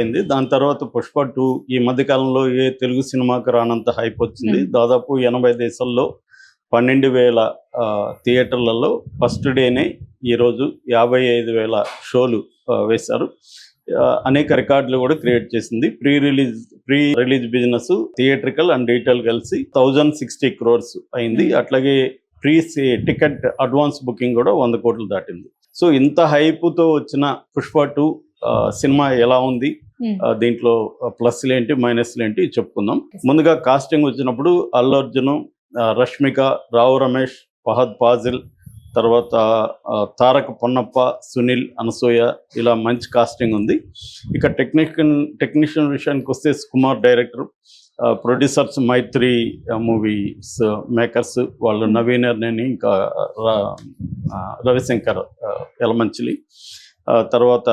అయింది. దాని తర్వాత 'పుష్ప 2' ఈ మధ్య కాలంలో ఏ తెలుగు సినిమాకి రానంత హైప్ వచ్చింది. దాదాపు 80 దేశాల్లో 12,000 థియేటర్లలో ఫస్ట్ డేనే ఈరోజు 55,000 షోలు వేశారు. అనేక రికార్డులు కూడా క్రియేట్ చేసింది. Pre release business theatrical and retail కలిసి 1060 crores అయింది. అట్లాగే టికెట్ అడ్వాన్స్ బుకింగ్ కూడా 100 కోట్లు దాటింది. సో ఇంత హైప్తో వచ్చిన 'పుష్ప 2' సినిమా ఎలా ఉంది, దీంట్లో ప్లస్లు ఏంటి మైనస్లు ఏంటి చెప్పుకుందాం. ముందుగా కాస్టింగ్ వచ్చినప్పుడు అల్లు అర్జున్, రష్మిక, రావు రమేష్, ఫహద్ ఫాజిల్, తర్వాత తారక పొన్నప్ప, సునీల్, అనసూయ, ఇలా మంచి కాస్టింగ్ ఉంది. ఇక టెక్నీషియన్ విషయానికి వస్తే సుకుమార్ డైరెక్టర్, ప్రొడ్యూసర్స్ మైత్రి మూవీస్ మేకర్స్ వాళ్ళు నవీన్ అర్నేని, ఇంకా రవిశంకర్ యలమంచిలి. తర్వాత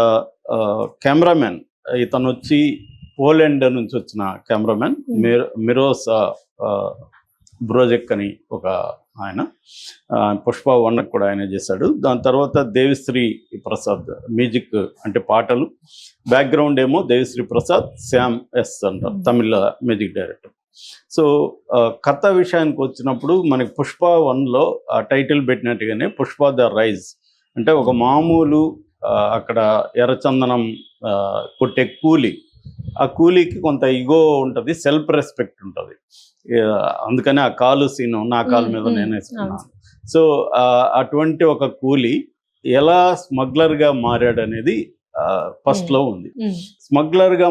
కెమెరామెన్ ఇతను వచ్చి పోలాండ్ నుంచి వచ్చిన కెమెరామెన్ మిరోస్ బ్రోజెక్ అని ఒక ఆయన. 'పుష్ప 1' కూడా ఆయన చేశాడు. దాని తర్వాత దేవిశ్రీ ప్రసాద్ మ్యూజిక్ అంటే పాటలు, బ్యాక్గ్రౌండ్ ఏమో దేవిశ్రీ ప్రసాద్, శ్యామ్ ఎస్ అంటారు తమిళ మ్యూజిక్ డైరెక్టర్. సో కథ విషయానికి వచ్చినప్పుడు మనకి 'పుష్ప 1'లో టైటిల్ పెట్టినట్టుగానే 'పుష్ప ద రైజ్' అంటే ఒక మామూలు అక్కడ ఎర్రచందనం కొట్టే కూలీ, ఆ కూలీకి కొంత ఇగో ఉంటుంది, సెల్ఫ్ రెస్పెక్ట్ ఉంటుంది. అందుకని ఆ కాలు సీను నా కాలు మీద నేను వేసుకున్నాను. సో అటువంటి ఒక కూలీ ఎలా స్మగ్లర్గా మారాడు అనేది ఫస్ట్లో ఉంది. స్మగ్లర్గా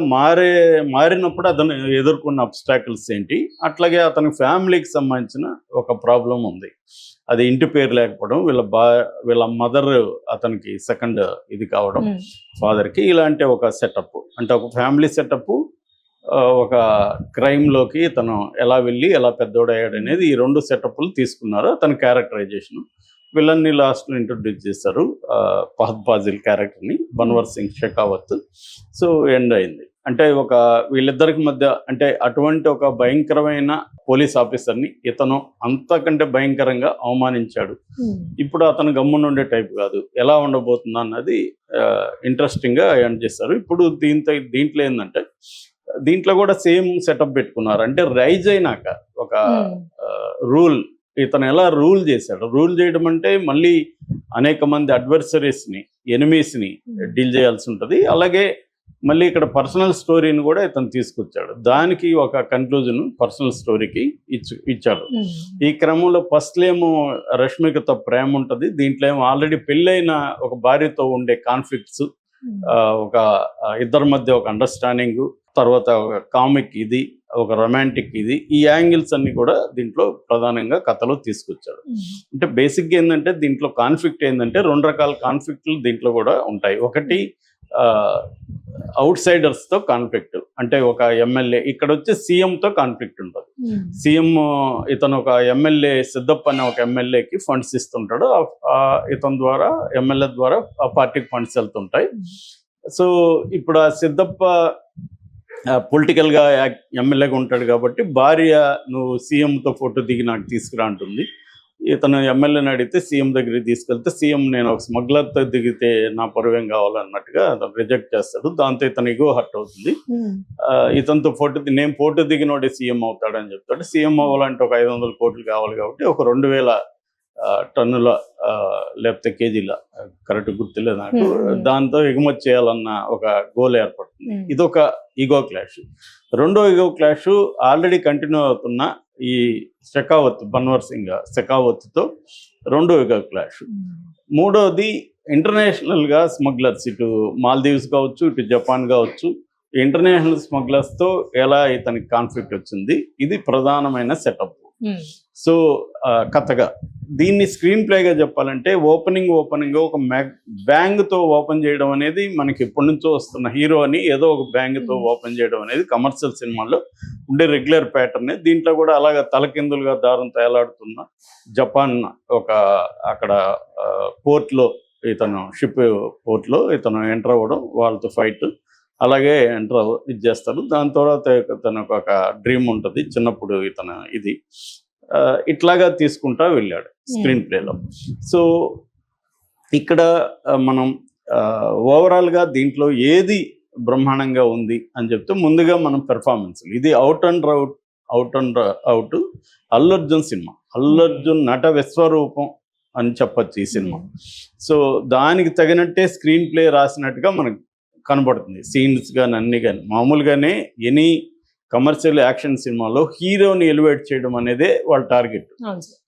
మారినప్పుడు అతను ఎదుర్కొన్న అబ్స్టాకిల్స్ ఏంటి, అట్లాగే అతని ఫ్యామిలీకి సంబంధించిన ఒక ప్రాబ్లం ఉంది. అది ఇంటి పేరు లేకపోవడం, వీళ్ళ మదర్ అతనికి సెకండ్ ఇది కావడం ఫాదర్కి, ఇలాంటి ఒక సెటప్ అంటే ఒక ఫ్యామిలీ సెటప్, ఒక క్రైమ్లోకి తను ఎలా వెళ్ళి ఎలా పెద్దోడయ్యాడు అనేది ఈ 2 సెటప్లు తీసుకున్నారు. అతని క్యారెక్టరైజేషన్ విలన్ని లాస్ట్లో ఇంట్రొడ్యూస్ చేశారు, ఫహద్ ఫాజిల్ క్యారెక్టర్ని, బన్వర్ సింగ్ షెకావత్. సో ఎండ్ అయింది. అంటే వీళ్ళిద్దరికి మధ్య అంటే అటువంటి ఒక భయంకరమైన పోలీస్ ఆఫీసర్ని ఇతను అంతకంటే భయంకరంగా అవమానించాడు. ఇప్పుడు అతను గమ్మున ఉండే టైప్ కాదు, ఎలా ఉండబోతుందా అన్నది ఇంట్రెస్టింగ్గా ఎండ్ చేస్తారు. ఇప్పుడు దీంట్లో ఏంటంటే దీంట్లో కూడా సేమ్ సెటప్ పెట్టుకున్నారు. అంటే రైజ్ అయినాక ఒక రూల్, ఇతను ఎలా రూల్ చేశాడు. రూల్ చేయడం అంటే మళ్ళీ అనేక మంది అడ్వర్సరీస్ని, ఎనిమీస్ని డీల్ చేయాల్సి ఉంటుంది. అలాగే మళ్ళీ ఇక్కడ పర్సనల్ స్టోరీని కూడా ఇతను తీసుకొచ్చాడు. దానికి ఒక కన్క్లూజన్ పర్సనల్ స్టోరీకి ఇచ్చాడు. ఈ క్రమంలో ఫస్ట్లో ఏమో రష్మికతో ప్రేమ ఉంటుంది, దీంట్లో ఏమో ఆల్రెడీ పెళ్ళైన ఒక భార్యతో ఉండే కాన్ఫ్లిక్ట్స్, ఒక ఇద్దరి మధ్య ఒక అండర్స్టాండింగ్, తర్వాత ఒక కామిక్ ఇది, ఒక రొమాంటిక్ ఇది, ఈ యాంగిల్స్ అన్ని కూడా దీంట్లో ప్రధానంగా కథలో తీసుకొచ్చాడు. అంటే బేసిక్గా ఏంటంటే దీంట్లో కాన్ఫ్లిక్ట్ ఏంటంటే 2 రకాల కాన్ఫ్లిక్ట్లు దీంట్లో కూడా ఉంటాయి. ఒకటి అవుట్ సైడర్స్తో కాన్ఫ్లిక్ట్, అంటే ఒక ఎమ్మెల్యే, ఇక్కడ వచ్చి సీఎంతో కాన్ఫ్లిక్ట్ ఉంటుంది. సీఎం ఇతను ఒక ఎమ్మెల్యే సిద్ధప్ప అనే ఒక ఎమ్మెల్యేకి ఫండ్స్ ఇస్తుంటాడు, ఇతని ద్వారా ఎమ్మెల్యే ద్వారా ఆ పార్టీకి ఫండ్స్ వెళ్తుంటాయి. సో ఇప్పుడు ఆ సిద్ధప్ప పొలిటికల్గా ఎమ్మెల్యేగా ఉంటాడు కాబట్టి భార్య నువ్వు సీఎంతో ఫోటో దిగి నాకు తీసుకురా అంటుంది. ఇతను ఎమ్మెల్యేని అడిగితే సీఎం దగ్గరికి తీసుకెళ్తే సీఎం నేను ఒక స్మగ్లర్తో దిగితే నా పరువేం కావాలన్నట్టుగా అతను రిజెక్ట్ చేస్తాడు. దాంతో ఇతను ఇగో హర్ట్ అవుతుంది. ఇతనితో నేను ఫోటో దిగినోడే సీఎం అవుతాడని చెప్తాడు. సీఎం అవ్వాలంటే ఒక 500 కోట్లు కావాలి కాబట్టి ఒక 2,000 టన్నుల లేకపోతే కేజీల, కరెక్ట్ గుర్తులేదు నాకు, దాంతో ఎగుమతి చేయాలన్న ఒక గోల్ ఏర్పడుతుంది. ఇదొక ఈగో క్లాష్. రెండో ఈగో క్లాష్ ఆల్రెడీ కంటిన్యూ అవుతున్న ఈ బన్వర్ సింగ్ షెకావత్తో రెండో ఈగో క్లాష్. మూడోది ఇంటర్నేషనల్గా స్మగ్లర్స్, ఇటు మాల్దీవ్స్ కావచ్చు, ఇటు జపాన్ కావచ్చు, ఇంటర్నేషనల్ స్మగ్లర్స్తో ఎలా ఇతనికి కాన్ఫ్లిక్ట్ వచ్చింది, ఇది ప్రధానమైన సెటప్. సో కథగా దీన్ని స్క్రీన్ ప్లేగా చెప్పాలంటే ఓపెనింగ్ ఒక బ్యాంగ్తో ఓపెన్ చేయడం అనేది మనకి ఎప్పటి నుంచో వస్తున్న హీరో అని ఏదో ఒక బ్యాంగ్తో ఓపెన్ చేయడం అనేది కమర్షియల్ సినిమాల్లో ఉండే రెగ్యులర్ ప్యాటర్నే. దీంట్లో కూడా అలాగా తలకిందులుగా దారంతో ఎలాడుతున్న జపాన్ అక్కడ పోర్ట్లో షిప్ పోర్ట్లో ఇతను ఎంటర్ అవ్వడం, వాళ్ళతో ఫైట్, అలాగే ఇది చేస్తాడు. దాని తర్వాత తనకు ఒక డ్రీమ్ ఉంటుంది చిన్నప్పుడు, ఇతను ఇట్లాగా తీసుకుంటా వెళ్ళాడు స్క్రీన్ ప్లేలో. సో ఇక్కడ మనం ఓవరాల్గా దీంట్లో ఏది బ్రహ్మాండంగా ఉంది అని చెప్తే ముందుగా మనం పెర్ఫార్మెన్స్ ఇది out and out Allu Arjun cinema. Allu Arjun నట విశ్వరూపం అని చెప్పొచ్చు ఈ సినిమా. సో దానికి తగినట్టే స్క్రీన్ ప్లే రాసినట్టుగా మనకు కనబడుతుంది. సీన్స్ కానీ అన్ని కానీ మామూలుగానే ఎనీ కమర్షియల్ యాక్షన్ సినిమాలో హీరోని ఎలివేట్ చేయడం అనేదే వాళ్ళ టార్గెట్.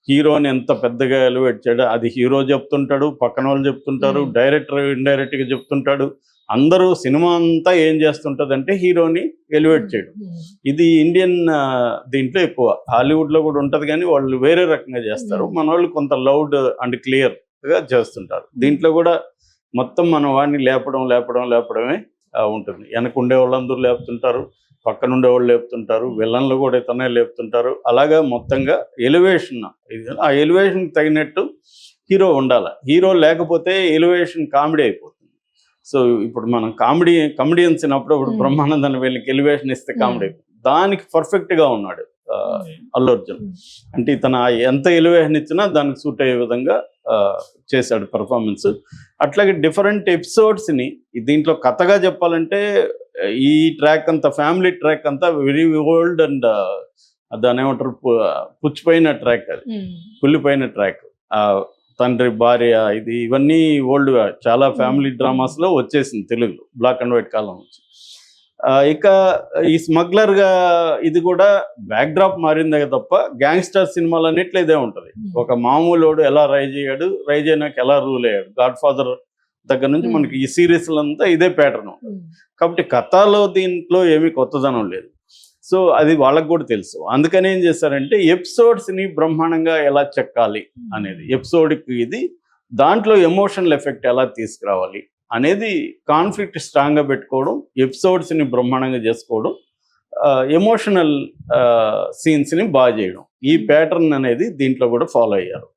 హీరోని ఎంత పెద్దగా ఎలివేట్ చేయడం అది హీరో చెప్తుంటాడు, పక్కన వాళ్ళు చెప్తుంటారు, డైరెక్టర్ ఇండైరెక్ట్ గా చెప్తుంటాడు. అందరూ సినిమా అంతా ఏం చేస్తుంటది అంటే హీరోని ఎలివేట్ చేయడం. ఇది ఇండియన్ దీంట్లో ఎక్కువ, హాలీవుడ్ లో కూడా ఉంటది కానీ వాళ్ళు వేరే రకంగా చేస్తారు. మన వాళ్ళు కొంత లౌడ్ అండ్ క్లియర్ గా చేస్తుంటారు. దీంట్లో కూడా మొత్తం మన వాడిని లేపడమే ఉంటుంది. వెనక ఉండే వాళ్ళందరూ లేపుతుంటారు, పక్కన ఉండే వాళ్ళు లేపుతుంటారు, విలన్లు కూడా ఇతనే లేపుతుంటారు. అలాగా మొత్తంగా ఎలివేషన్, ఆ ఎలివేషన్ తగినట్టు హీరో ఉండాలి. హీరో లేకపోతే ఎలివేషన్ కామెడీ అయిపోతుంది. సో ఇప్పుడు మనం కమెడియన్స్ అప్పుడు బ్రహ్మానందాన్ని వీళ్ళకి ఎలివేషన్ ఇస్తే కామెడీ, దానికి పర్ఫెక్ట్ గా ఉన్నాడు అల్లు అర్జున్. అంటే ఇతను ఎంత ఎలివేషన్ ఇచ్చినా దానికి సూట్ అయ్యే విధంగా చేశాడు పర్ఫార్మెన్స్. అట్లాగే డిఫరెంట్ ఎపిసోడ్స్ ని దీంట్లో కథగా చెప్పాలంటే ఈ ట్రాక్ అంతా ఫ్యామిలీ ట్రాక్ అంతా వెరీ ఓల్డ్ అండ్ దాని ఏమంటారు పుచ్చిపోయిన ట్రాక్, అది కుళ్ళిపోయిన ట్రాక్. తండ్రి భార్య ఇవన్నీ ఓల్డ్ గా చాలా ఫ్యామిలీ డ్రామాస్ లో వచ్చేసింది తెలుగులో బ్లాక్ అండ్ వైట్ కాలం నుంచి. ఇక ఈ స్మగ్లర్ గా ఇది కూడా బ్యాక్ డ్రాప్ మారిందే తప్ప గ్యాంగ్స్టర్ సినిమాలు అన్నిట్లో ఇదే ఉంటది. ఒక మామూలుడు ఎలా రైజ్ అయినాక ఎలా రూల్ అయ్యాడు, గాడ్ ఫాదర్ దగ్గర నుంచి మనకి ఈ సిరీస్లంతా ఇదే ప్యాటర్న్ ఉంటుంది. కాబట్టి కథలో దీంట్లో ఏమీ కొత్తదనం లేదు. సో అది వాళ్ళకు కూడా తెలుసు. అందుకని ఏం చేశారంటే ఎపిసోడ్స్ ని బ్రహ్మాండంగా ఎలా చెక్కాలి అనేది, ఎపిసోడ్కి ఇది దాంట్లో ఎమోషనల్ ఎఫెక్ట్ ఎలా తీసుకురావాలి అనేది కాన్ఫ్లిక్ట్ స్ట్రాంగ్గా పెట్టుకోవడం, ఎపిసోడ్స్ని బ్రహ్మాండంగా చేసుకోవడం, ఎమోషనల్ సీన్స్ని బాగా చేయడం, ఈ ప్యాటర్న్ అనేది దీంట్లో కూడా ఫాలో అయ్యారు.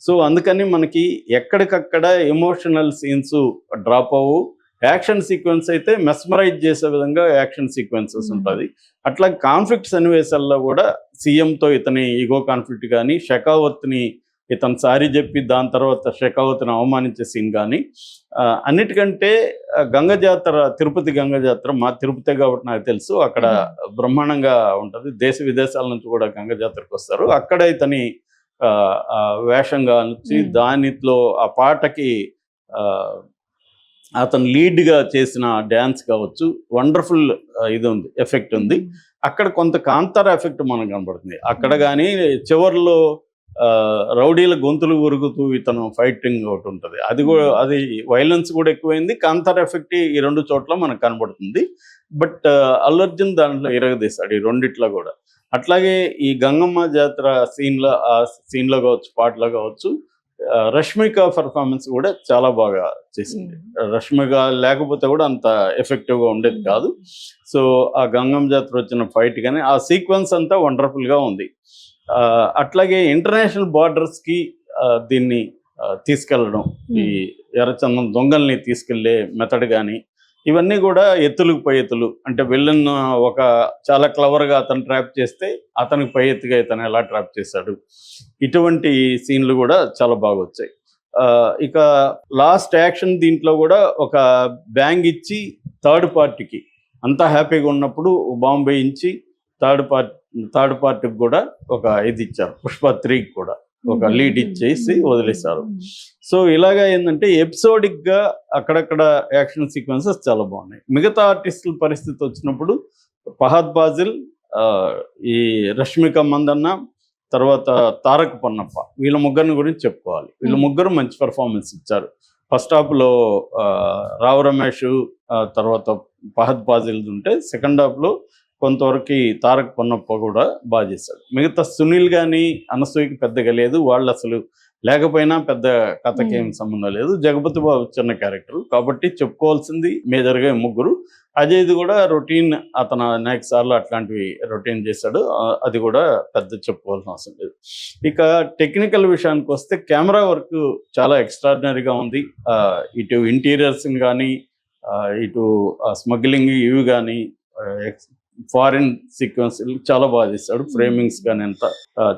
సో అందుకని మనకి ఎక్కడికక్కడ ఎమోషనల్ సీన్స్ డ్రాప్ అవ్వు, యాక్షన్ సీక్వెన్స్ అయితే మెస్మరైజ్ చేసే విధంగా యాక్షన్ సీక్వెన్సెస్ ఉంటుంది. అట్లా కాన్ఫ్లిక్ట్ సన్నివేశాల్లో కూడా సీఎంతో ఇతని ఈగో కాన్ఫ్లిక్ట్ కానీ, షెకావత్ని ఇతను సారీ చెప్పి దాని తర్వాత షెకావత్ని అవమానించే సీన్ కానీ, అన్నిటికంటే గంగ జాతర, తిరుపతి గంగ జాతర, మా తిరుపతి కాబట్టి నాకు తెలుసు, అక్కడ బ్రహ్మాండంగా ఉంటుంది. దేశ విదేశాల నుంచి కూడా గంగ జాతరకు వస్తారు. అక్కడ ఇతని వేషంగా నుంచి దానిలో ఆ పాటకి అతను లీడ్గా చేసిన డ్యాన్స్ కావచ్చు, వండర్ఫుల్ ఇది ఉంది, ఎఫెక్ట్ ఉంది. అక్కడ కొంత కాంతార ఎఫెక్ట్ మనకు కనబడుతుంది అక్కడ. కానీ చివర్లో రౌడీల గొంతులు ఉరుగుతూ ఇతను ఫైటింగ్ ఒకటి ఉంటుంది, అది కూడా అది వైలెన్స్ కూడా ఎక్కువైంది. కాంతార ఎఫెక్ట్ ఈ రెండు చోట్ల మనకు కనబడుతుంది. బట్ అల్లు అర్జున్ దాంట్లో ఇరగదీశాడు ఈ రెండిట్లో కూడా. అట్లాగే ఈ గంగమ్మ జాతర సీన్లో కావచ్చు, పాటలో కావచ్చు, రష్మిక పర్ఫార్మెన్స్ కూడా చాలా బాగా చేసింది. రష్మిక లేకపోతే కూడా అంత ఎఫెక్టివ్గా ఉండేది కాదు. సో ఆ గంగమ్మ జాతర వచ్చిన ఫైట్ కానీ ఆ సీక్వెన్స్ అంతా వండర్ఫుల్గా ఉంది. అట్లాగే ఇంటర్నేషనల్ బార్డర్స్కి దీన్ని తీసుకెళ్ళడం, ఈ ఎర్రచందనం దొంగల్ని తీసుకెళ్లే మెథడ్ కానీ, ఇవన్నీ కూడా ఎత్తులకు పై ఎత్తులు. అంటే విలన్ ఒక చాలా క్లవర్గా అతను ట్రాప్ చేస్తే అతనికి పై ఎత్తుగా ఇతను ఎలా ట్రాప్ చేశాడు, ఇటువంటి సీన్లు కూడా చాలా బాగా వచ్చాయి. ఇక లాస్ట్ యాక్షన్ దీంట్లో కూడా ఒక బ్యాంగ్ ఇచ్చి థర్డ్ పార్టీకి అంతా హ్యాపీగా ఉన్నప్పుడు బాంబు వేయించి థర్డ్ పార్టీకి కూడా ఒక ఇది ఇచ్చారు. పుష్ప 3కి కూడా ఒక లీడ్ ఇచ్చేసి వదిలేశారు. సో ఇలాగా ఏంటంటే ఎపిసోడిక్ గా అక్కడక్కడ యాక్షన్ సీక్వెన్సెస్ చాలా బాగున్నాయి. మిగతా ఆర్టిస్టుల పరిస్థితి వచ్చినప్పుడు ఫహద్ ఫాజిల్, ఈ రష్మిక మందన్న, తర్వాత తారక్ పన్నప్ప, వీళ్ళ ముగ్గురిని గురించి చెప్పుకోవాలి. వీళ్ళ ముగ్గురు మంచి పర్ఫార్మెన్స్ ఇచ్చారు. ఫస్ట్ హాఫ్లో రావు రమేష్, తర్వాత ఫహద్ ఫాజిల్ ఉంటే సెకండ్ హాఫ్లో కొంతవరకు తారక్ పన్నప్ప కూడా బాగా చేశాడు. మిగతా సునీల్ కానీ అనసూయకి పెద్దగా లేదు, వాళ్ళు అసలు లేకపోయినా పెద్ద కథకి ఏం సంబంధం లేదు. జగపతి బాబు చిన్న క్యారెక్టర్ కాబట్టి చెప్పుకోవాల్సింది మేజర్గా ముగ్గురు. అజయ్ది కూడా రొటీన్, అతను అనేక సార్లు అట్లాంటివి రొటీన్ చేశాడు, అది కూడా పెద్ద చెప్పుకోవాల్సిన అవసరం లేదు. ఇక టెక్నికల్ విషయానికి వస్తే కెమెరా వర్క్ చాలా ఎక్స్ట్రాడినరీగా ఉంది. ఇటు ఇంటీరియర్స్ కానీ, ఇటు స్మగ్లింగ్ ఇవి కానీ, ఫారిన్ సీక్వెన్స్ చాలా బాగా చేశాడు. ఫ్రేమింగ్స్ కానీ అంతా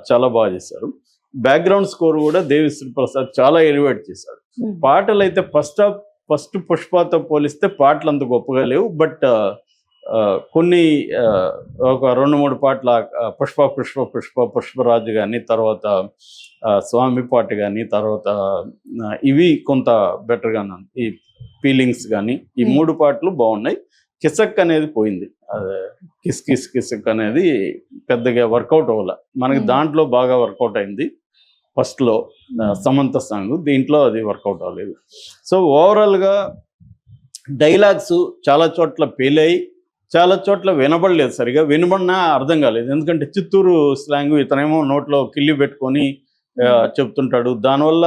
చాలా బాగా చేశారు. బ్యాక్గ్రౌండ్ స్కోర్ కూడా దేవిశ్రీ ప్రసాద్ చాలా ఎలివేట్ చేశాడు. పాటలు అయితే ఫస్ట్ హాఫ్ ఫస్ట్ పుష్పతో పోలిస్తే పాటలు అంత గొప్పగా లేవు. బట్ కొన్ని ఒక 2-3 పాటలు పుష్ప పుష్ప పుష్ప పుష్పరాజు కానీ, తర్వాత స్వామి పాట కానీ, తర్వాత ఇవి కొంత బెటర్గానే ఉంది. ఈ ఫీలింగ్స్ కానీ ఈ 3 పాటలు బాగున్నాయి. కిసక్ అనేది పోయింది. అదే కిస్ కిస్ కిసక్ అనేది పెద్దగా వర్కౌట్ అవ్వాల మనకి. దాంట్లో బాగా వర్కౌట్ అయింది ఫస్ట్లో సమంత సాంగ్, దీంట్లో అది వర్కౌట్ అవ్వలేదు. సో ఓవరాల్గా డైలాగ్స్ చాలా చోట్ల పేలాయి, చాలా చోట్ల వినబడలేదు. సరిగా వినబడినా అర్థం కాలేదు. ఎందుకంటే చిత్తూరు స్లాంగ్, ఇతనేమో నోట్లో కిల్లి పెట్టుకొని చెప్తుంటాడు. దానివల్ల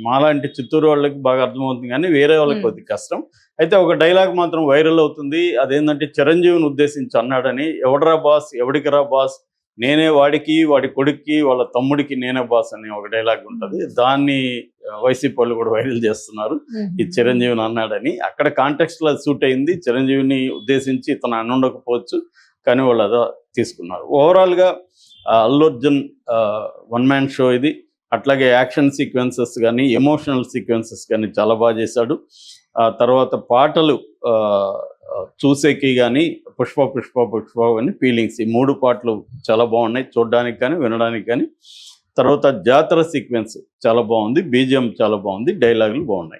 మాలాంటి చిత్తూరు వాళ్ళకి బాగా అర్థమవుతుంది, కానీ వేరే వాళ్ళకి కొద్ది కష్టం. అయితే ఒక డైలాగ్ మాత్రం వైరల్ అవుతుంది. అదేంటంటే చిరంజీవిని ఉద్దేశించి అన్నాడని, ఎవడరా బాస్ ఎవడికిరా బాస్, నేనే వాడికి వాడి కొడుక్కి వాళ్ళ తమ్ముడికి నేనే బాస్ అని ఒక డైలాగ్ ఉంటుంది. దాన్ని వైసీపీ వాళ్ళు కూడా వైరల్ చేస్తున్నారు, ఈ చిరంజీవిని అన్నాడని. అక్కడ కాంటెక్స్ట్ లో సూట్ అయింది. చిరంజీవిని ఉద్దేశించి ఇతను అని ఉండకపోవచ్చు, కానీ వాళ్ళు అదో తీసుకున్నారు. ఓవరాల్ గా Allu Arjun one man show ఇది. అట్లాగే యాక్షన్ సీక్వెన్సెస్ కానీ, ఎమోషనల్ సీక్వెన్సెస్ కానీ చాలా బాగా చేశాడు. తర్వాత పాటలు చూసేకి కానీ, పుష్ప పుష్ప పుష్ప అని ఫీలింగ్స్, ఈ 3 పాటలు చాలా బాగున్నాయి చూడడానికి కానీ వినడానికి కానీ. తర్వాత జాతర సీక్వెన్స్ చాలా బాగుంది, బీజిఎం చాలా బాగుంది, డైలాగులు బాగున్నాయి.